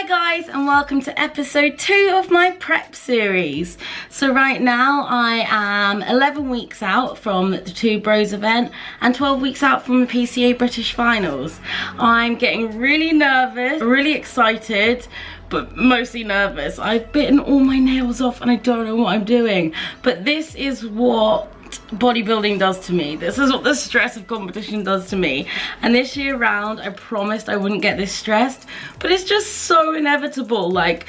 Hi guys, and welcome to episode 2 of my prep series. So right now I am 11 weeks out from the 2 Bros event and 12 weeks out from the PCA British Finals. I'm getting really nervous, really excited, but mostly nervous. I've bitten all my nails off and I don't know what I'm doing. But this is what bodybuilding does to me. This is what the stress of competition does to me. And this year round, I promised I wouldn't get this stressed, but it's just so inevitable. Like,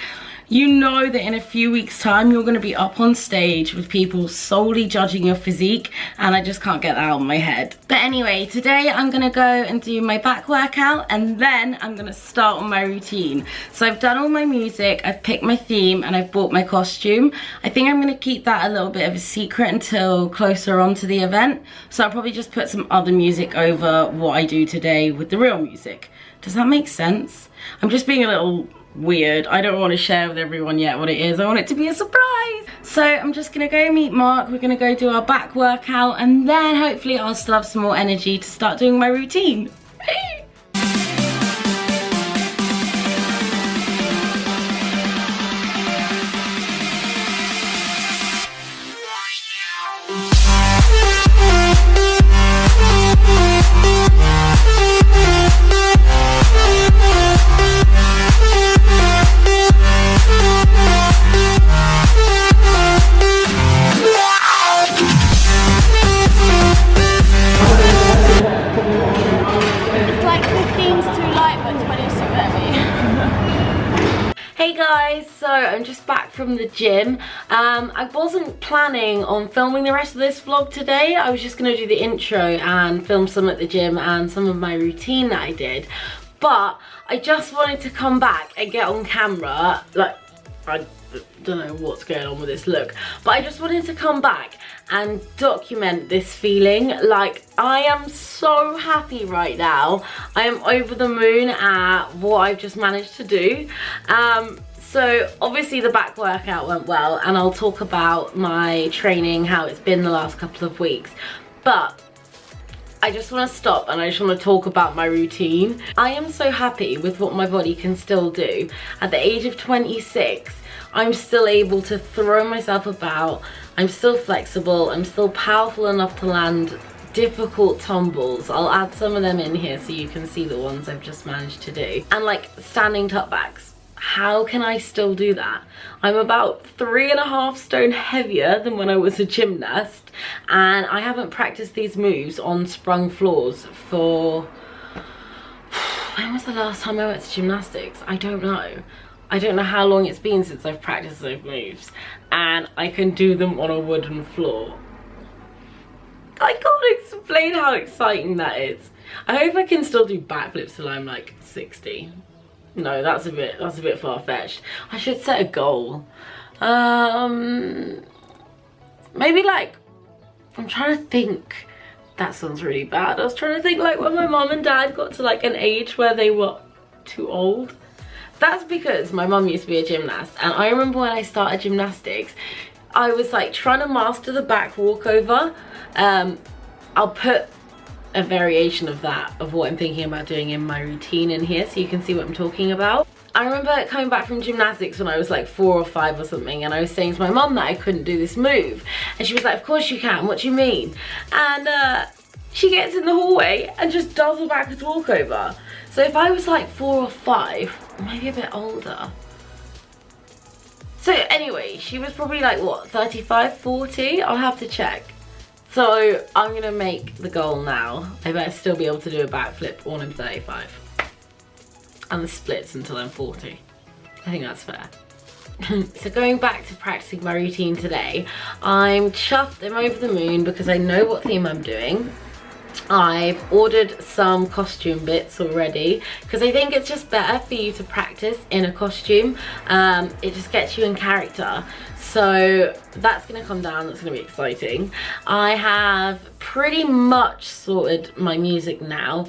you know that in a few weeks time you're going to be up on stage with people solely judging your physique, and I just can't get that out of my head. But anyway, today I'm going to go and do my back workout, and then I'm going to start on my routine. So I've done all my music, I've picked my theme, and I've bought my costume. I think I'm going to keep that a little bit of a secret until closer on to the event, so I'll probably just put some other music over what I do today with the real music. Does that make sense? I'm just being a little weird. I don't want to share with everyone yet what it is. I want it to be a surprise. So I'm just gonna go meet Mark. We're gonna go do our back workout, and then hopefully I'll still have some more energy to start doing my routine. Hey guys, so I'm just back from the gym. I wasn't planning on filming the rest of this vlog today. I was just going to do the intro and film some at the gym and some of my routine that I did. But I just wanted to come back and get on camera. Like, I don't know what's going on with this look, but I just wanted to come back and document this feeling. Like, I am so happy right now. I am over the moon at what I've just managed to do. So obviously the back workout went well, and I'll talk about my training, how it's been the last couple of weeks. But I just want to stop and I just want to talk about my routine. I am so happy with what my body can still do. At the age of 26, I'm still able to throw myself about. I'm still flexible. I'm still powerful enough to land difficult tumbles. I'll add some of them in here so you can see the ones I've just managed to do. And like standing tutbacks. How can I still do that? I'm about 3.5 stone heavier than when I was a gymnast, and I haven't practiced these moves on sprung floors for... When was the last time I went to gymnastics? I don't know. I don't know how long it's been since I've practiced those moves, and I can do them on a wooden floor. I can't explain how exciting that is. I hope I can still do backflips till I'm like 60. No, that's a bit far-fetched. I should set a goal. Maybe like, I'm trying to think. That sounds really bad. I was trying to think like when my mum and dad got to like an age where they were too old. That's because my mum used to be a gymnast, and I remember when I started gymnastics, I was like trying to master the back walkover. I'll put a variation of that, of what I'm thinking about doing in my routine in here so you can see what I'm talking about. I remember coming back from gymnastics when I was like 4 or 5 or something, and I was saying to my mum that I couldn't do this move, and she was like, of course you can, what do you mean? And she gets in the hallway and just does a backwards walkover. So if I was like 4 or 5, maybe a bit older. So anyway, she was probably like what, 35, 40? I'll have to check. So I'm gonna make the goal now. I better still be able to do a backflip when I'm 35. And the splits until I'm 40. I think that's fair. So going back to practicing my routine today, I'm chuffed, I'm over the moon because I know what theme I'm doing. I've ordered some costume bits already because I think it's just better for you to practice in a costume. It just gets you in character. So that's going to come down, that's going to be exciting. I have pretty much sorted my music now.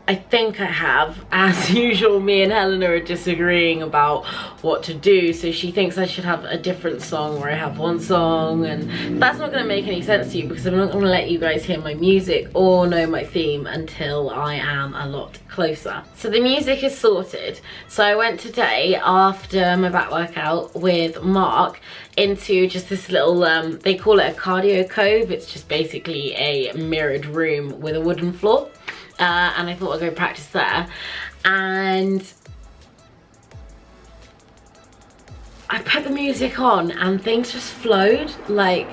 I think I have. As usual, me and Helena are disagreeing about what to do. So she thinks I should have a different song where I have one song, and that's not going to make any sense to you because I'm not going to let you guys hear my music or know my theme until I am a lot closer. So the music is sorted. So I went today after my back workout with Mark into just this little, they call it a cardio cove. It's just basically a mirrored room with a wooden floor. And I thought I'd go practice there, and I put the music on and things just flowed. Like,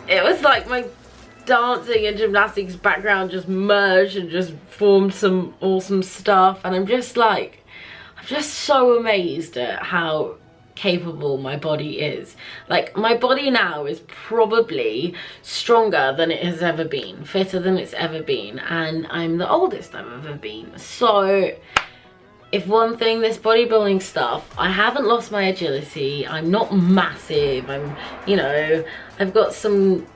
it was like my dancing and gymnastics background just merged and just formed some awesome stuff, and I'm just so amazed at how capable my body is. Like, my body now is probably stronger than it has ever been, fitter than it's ever been, and I'm the oldest I've ever been. So if one thing, this bodybuilding stuff, I haven't lost my agility. I'm not massive. I'm, you know, I've got some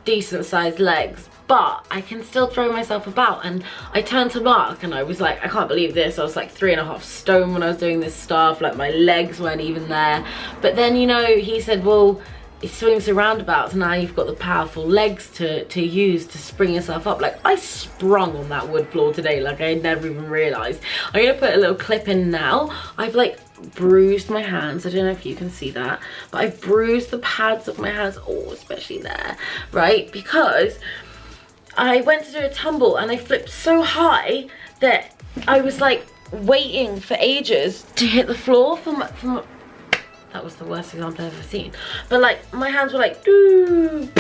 decent sized legs, but I can still throw myself about. And I turned to Mark and I was like, I can't believe this. I was like 3.5 stone when I was doing this stuff. Like, my legs weren't even there. But then, you know, he said, well, it swings and roundabouts, and now you've got the powerful legs to use to spring yourself up. Like, I sprung on that wood floor today like I never even realized. I'm gonna put a little clip in now. I've like bruised my hands. I don't know if you can see that, but I've bruised the pads of my hands, oh, especially there, right? Because I went to do a tumble and I flipped so high that I was like waiting for ages to hit the floor from that was the worst example I've ever seen. But like, my hands were like, doo,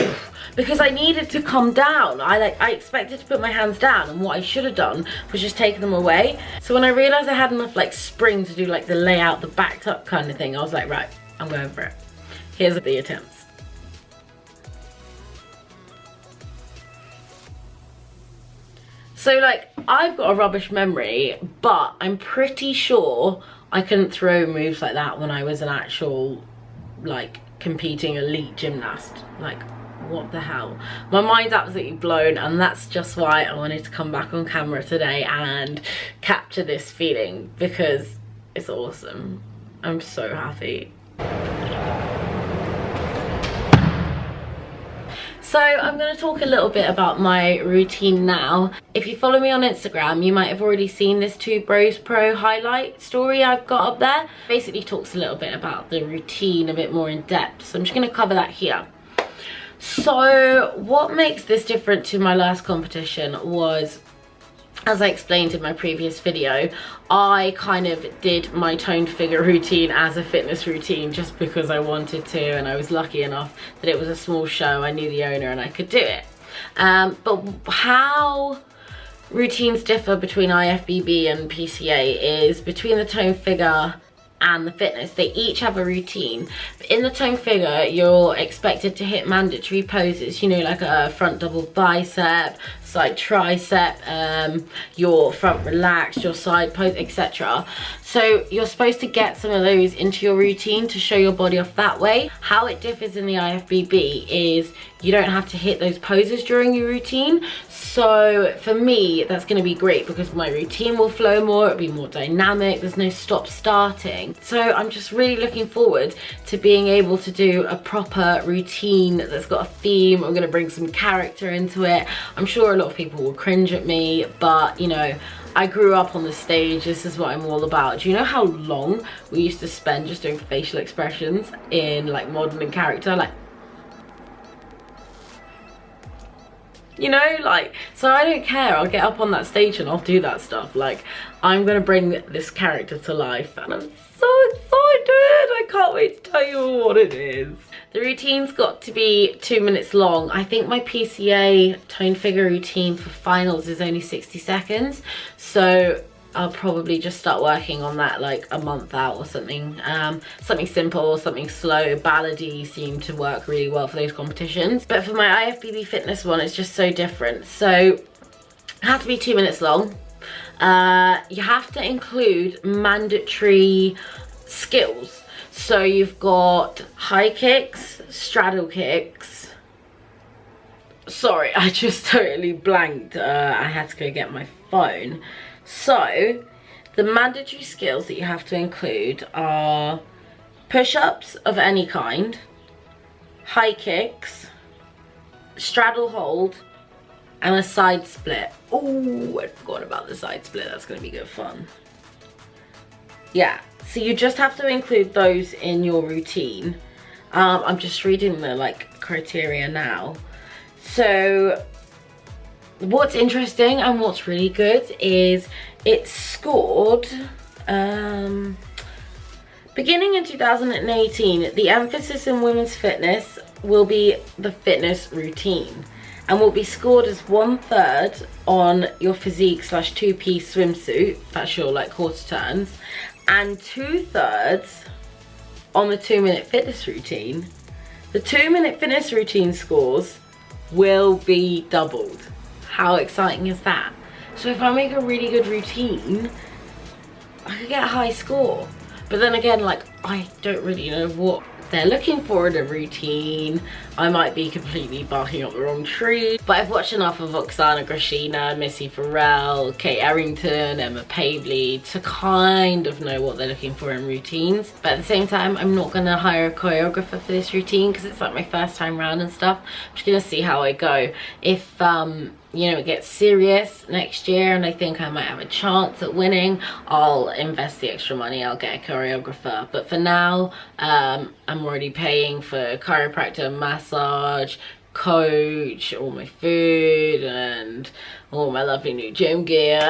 because I needed to come down. I expected to put my hands down, and what I should have done was just taken them away. So when I realized I had enough like spring to do like the layout, the backed up kind of thing, I was like, right, I'm going for it. Here's the attempts. So like, I've got a rubbish memory, but I'm pretty sure I couldn't throw moves like that when I was an actual, like, competing elite gymnast. Like, what the hell? My mind's absolutely blown, and that's just why I wanted to come back on camera today and capture this feeling, because it's awesome. I'm so happy. So I'm going to talk a little bit about my routine now. If you follow me on Instagram, you might have already seen this 2 Bros Pro highlight story I've got up there. Basically talks a little bit about the routine a bit more in depth. So I'm just going to cover that here. So what makes this different to my last competition was, as I explained in my previous video, I kind of did my toned figure routine as a fitness routine just because I wanted to, and I was lucky enough that it was a small show, I knew the owner and I could do it. But how routines differ between IFBB and PCA is between the toned figure and the fitness. They each have a routine. In the toned figure, you're expected to hit mandatory poses, you know, like a front double bicep, side tricep, your front relaxed, your side pose, etc. So you're supposed to get some of those into your routine to show your body off that way. How it differs in the IFBB is you don't have to hit those poses during your routine. So for me, that's going to be great because my routine will flow more, it'll be more dynamic, there's no stop starting. So I'm just really looking forward to being able to do a proper routine that's got a theme. I'm going to bring some character into it. I'm sure a lot of people will cringe at me, but you know, I grew up on the stage. This is what I'm all about. Do you know how long we used to spend just doing facial expressions in like modeling character? Like, you know, like, so I don't care. I'll get up on that stage and I'll do that stuff. Like, I'm gonna bring this character to life, and I'm so excited. I can't wait to tell you what it is. The routine's got to be 2 minutes long. I think my PCA toned figure routine for finals is only 60 seconds. So I'll probably just start working on that like a month out or something. Something simple, something slow. Ballady seem to work really well for those competitions. But for my IFBB fitness one, it's just so different. So it has to be 2 minutes long. You have to include mandatory skills. So you've got high kicks, straddle kicks. Sorry, I just totally blanked. I had to go get my phone. So the mandatory skills that you have to include are push-ups of any kind, high kicks, straddle hold, and a side split. Oh, I forgot about the side split. That's going to be good fun. Yeah, so you just have to include those in your routine. I'm just reading the like criteria now. So what's interesting and what's really good is it's scored beginning in 2018. The emphasis in women's fitness will be the fitness routine and will be scored as 1/3 on your physique / 2-piece swimsuit, that's your like quarter turns, and 2/3 on the 2-minute fitness routine. The 2-minute fitness routine scores will be doubled. How exciting is that? So if I make a really good routine, I could get a high score. But then again, like, I don't really know what they're looking for in a routine. I might be completely barking up the wrong tree, but I've watched enough of Oksana Grishina, Missy Farrell, Kate Errington, Emma Pavley to kind of know what they're looking for in routines. But at the same time, I'm not gonna hire a choreographer for this routine because it's like my first time round and stuff. I'm just gonna see how I go. If you know, it gets serious next year and I think I might have a chance at winning, I'll invest the extra money, I'll get a choreographer. But for now, I'm already paying for chiropractor, massage, coach, all my food and all my lovely new gym gear.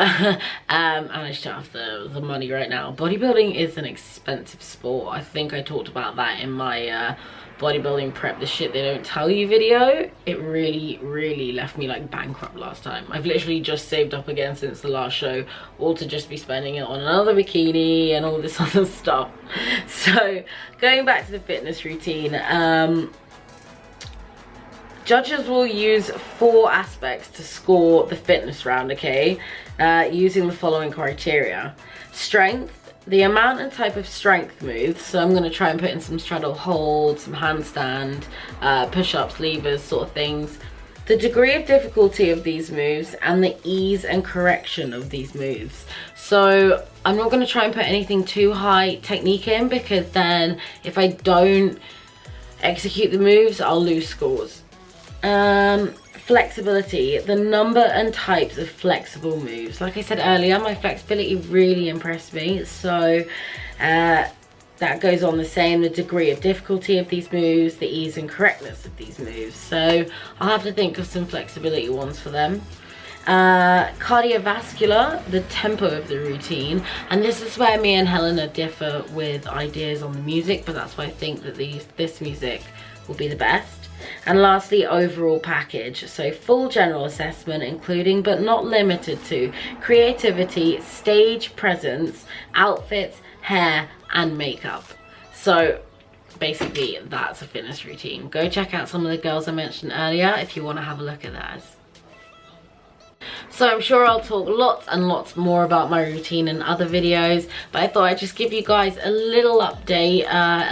And I just don't have the money right now. Bodybuilding is an expensive sport. I think I talked about that in my bodybuilding prep, the shit they don't tell you video. It really left me like bankrupt last time. I've literally just saved up again since the last show, all to just be spending it on another bikini and all this other stuff. So going back to the fitness routine, judges will use 4 aspects to score the fitness round, okay? Using the following criteria: strength, the amount and type of strength moves. So I'm gonna try and put in some straddle hold, some handstand, push-ups, levers, sort of things. The degree of difficulty of these moves and the ease and correction of these moves. So I'm not gonna try and put anything too high technique in, because then if I don't execute the moves, I'll lose scores. Flexibility, the number and types of flexible moves. Like I said earlier, my flexibility really impressed me, so that goes on the same. The degree of difficulty of these moves, the ease and correctness of these moves. So I'll have to think of some flexibility ones for them. Cardiovascular, the tempo of the routine, and this is where me and Helena differ with ideas on the music, but that's why I think that this music will be the best. And lastly, overall package. So full general assessment, including but not limited to creativity, stage presence, outfits, hair and makeup. So basically that's a fitness routine. Go check out some of the girls I mentioned earlier if you want to have a look at theirs. So I'm sure I'll talk lots and lots more about my routine in other videos, but I thought I'd just give you guys a little update.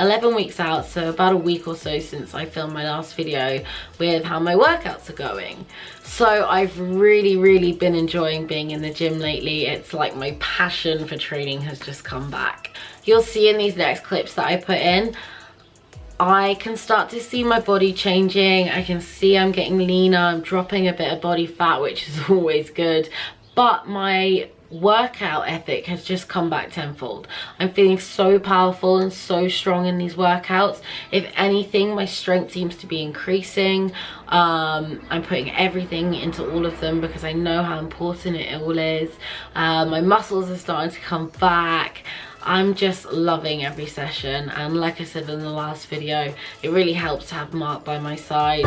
11 weeks out, so about a week or so since I filmed my last video, with how my workouts are going. So I've really been enjoying being in the gym lately. It's like my passion for training has just come back. You'll see in these next clips that I put in, I can start to see my body changing. I can see I'm getting leaner, I'm dropping a bit of body fat, which is always good, but my workout ethic has just come back tenfold. I'm feeling so powerful and so strong in these workouts. If anything, my strength seems to be increasing. I'm putting everything into all of them because I know how important it all is. My muscles are starting to come back. I'm just loving every session, and like I said in the last video, it really helps to have Mark by my side.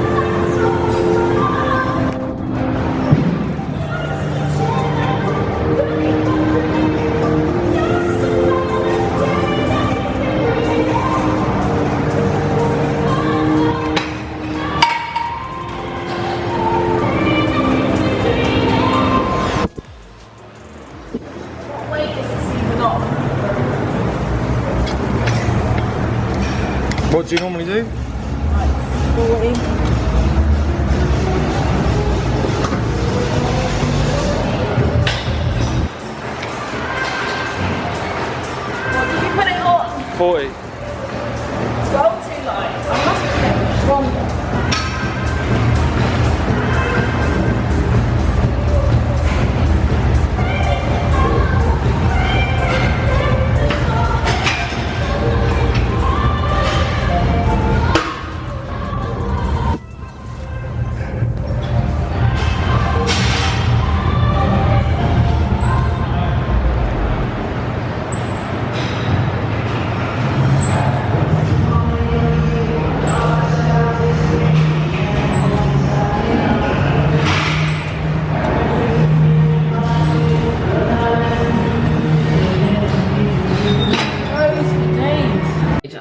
What do you normally do? 40. 40. Roll too light. I must get stronger.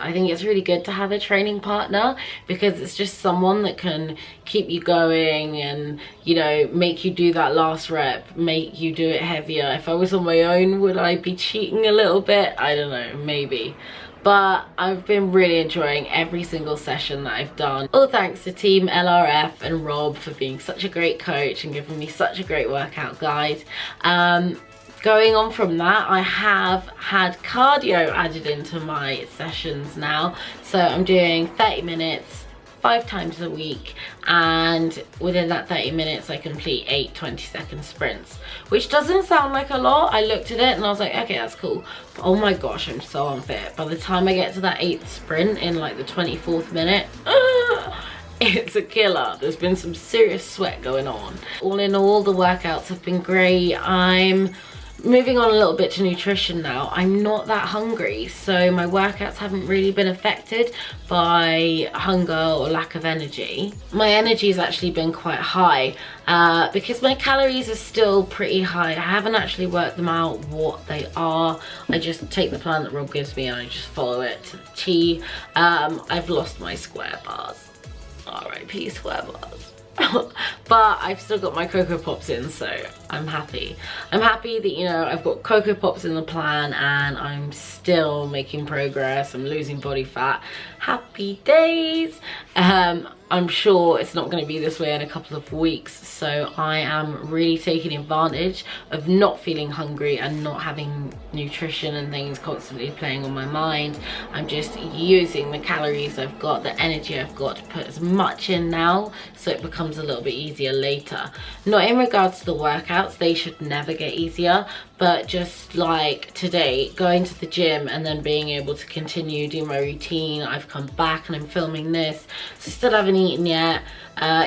I think it's really good to have a training partner because it's just someone that can keep you going and, you know, make you do that last rep, make you do it heavier. If I was on my own, would I be cheating a little bit? I don't know, maybe. But I've been really enjoying every single session that I've done. All thanks to Team LRF and Rob for being such a great coach and giving me such a great workout guide. Going on from that, I have had cardio added into my sessions now. So I'm doing 30 minutes, 5 times a week, and within that 30 minutes I complete 8 20-second sprints, which doesn't sound like a lot. I looked at it and I was like, okay, that's cool. But oh my gosh, I'm so unfit. By the time I get to that 8th sprint in like the 24th minute, it's a killer. There's been some serious sweat going on. All in all, the workouts have been great. I'm moving on a little bit to nutrition now. I'm not that hungry, so my workouts haven't really been affected by hunger or lack of energy. My energy has actually been quite high because my calories are still pretty high. I haven't actually worked them out what they are. I just take the plan that Rob gives me and I just follow it to the T. I've lost my square bars. R.I.P. square bars. But I've still got my Cocoa Pops in, so I'm happy. I'm happy that, you know, I've got Cocoa Pops in the plan and I'm still making progress. I'm losing body fat. Happy days. I'm sure it's not going to be this way in a couple of weeks, so I am really taking advantage of not feeling hungry and not having nutrition and things constantly playing on my mind. I'm just using the calories I've got, the energy I've got, to put as much in now so it becomes a little bit easier later. Not in regards to the workouts, they should never get easier, but just like today, going to the gym and then being able to continue doing my routine. I've come back and I'm filming this, so still haven't eaten yet.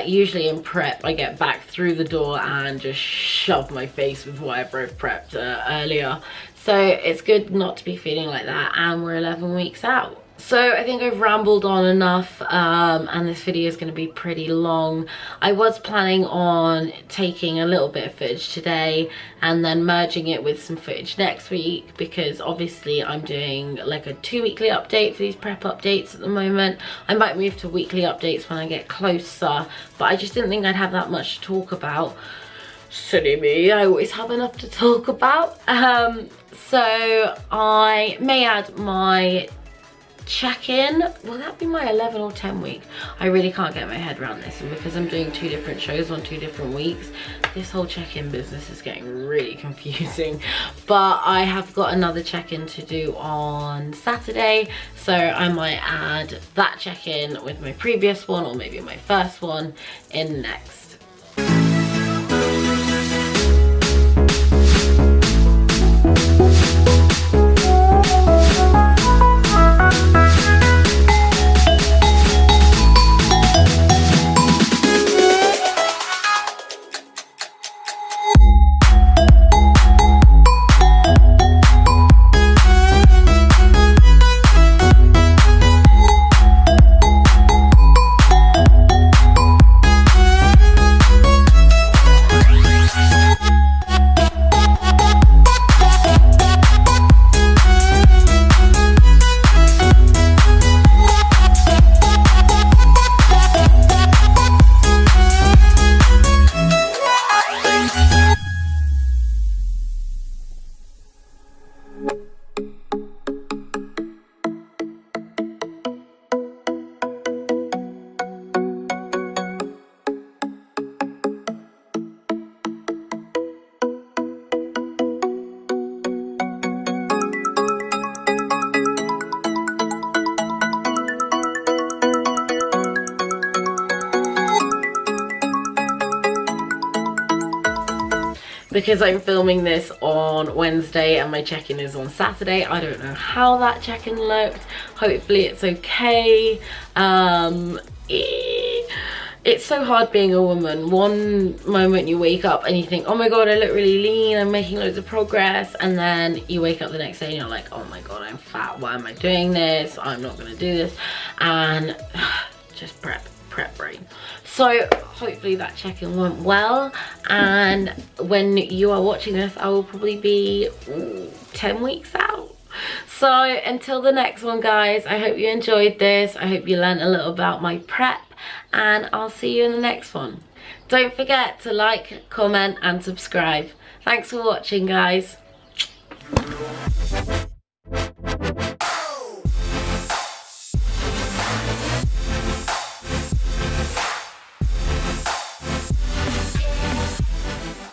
Usually in prep I get back through the door and just shove my face with whatever I've prepped earlier, so it's good not to be feeling like that, and we're 11 weeks out. So I think I've rambled on enough, and this video is going to be pretty long. I was planning on taking a little bit of footage today and then merging it with some footage next week, because obviously I'm doing like a 2-weekly update for these prep updates at the moment. I might move to weekly updates when I get closer, but I just didn't think I'd have that much to talk about. Silly me, I always have enough to talk about. So I may add my check-in. Will that be my 11 or 10 week? I really can't get my head around this, and because I'm doing 2 different shows on 2 different weeks, this whole check-in business is getting really confusing. But I have got another check-in to do on Saturday, so I might add that check-in with my previous one, or maybe my first one, in next. because I'm filming this on Wednesday and my check-in is on Saturday. I don't know how that check-in looked. Hopefully it's okay. It's so hard being a woman. One moment you wake up and you think, oh my god, I look really lean, I'm making loads of progress, and then you wake up the next day and you're like, oh my god, I'm fat, why am I doing this? I'm not gonna do this. And just prep brain. So hopefully that check-in went well, and when you are watching this, I will probably be 10 weeks out. So until the next one, guys, I hope you enjoyed this. I hope you learned a little about my prep, and I'll see you in the next one. Don't forget to like, comment and subscribe. Thanks for watching, guys.